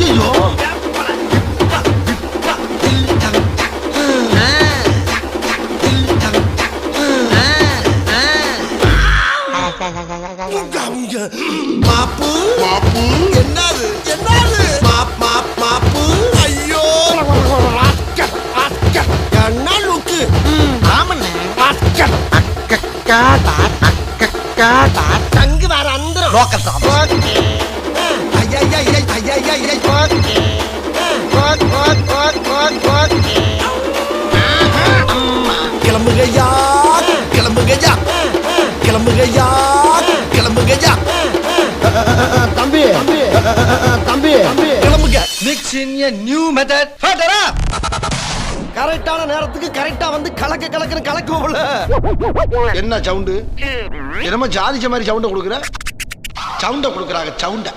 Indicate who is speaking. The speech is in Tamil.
Speaker 1: ஐயோ மாப்பு மாப்பு என்னது என்னது மாப்பு ஐயோ என்ன லுக்கு ஆமண்ணே தங்கு வேற அந்த லோக்கல் தான் கிளம்புகையா கிளம்புகையா கிளம்புகையா கிளம்புகையா தம்பி தம்பி கிளம்புங்க
Speaker 2: Mixing a new method. Further up.
Speaker 1: கரெக்டான நேரத்துக்கு கரெக்டா வந்து கலக்குன்னு கலக்குவோம்ல.
Speaker 3: என்ன சவுண்டு என்னமோ ஜாதிச்ச மாதிரி சவுண்ட கொடுக்குற சவுண்ட கொடுக்குறாங்க சவுண்ட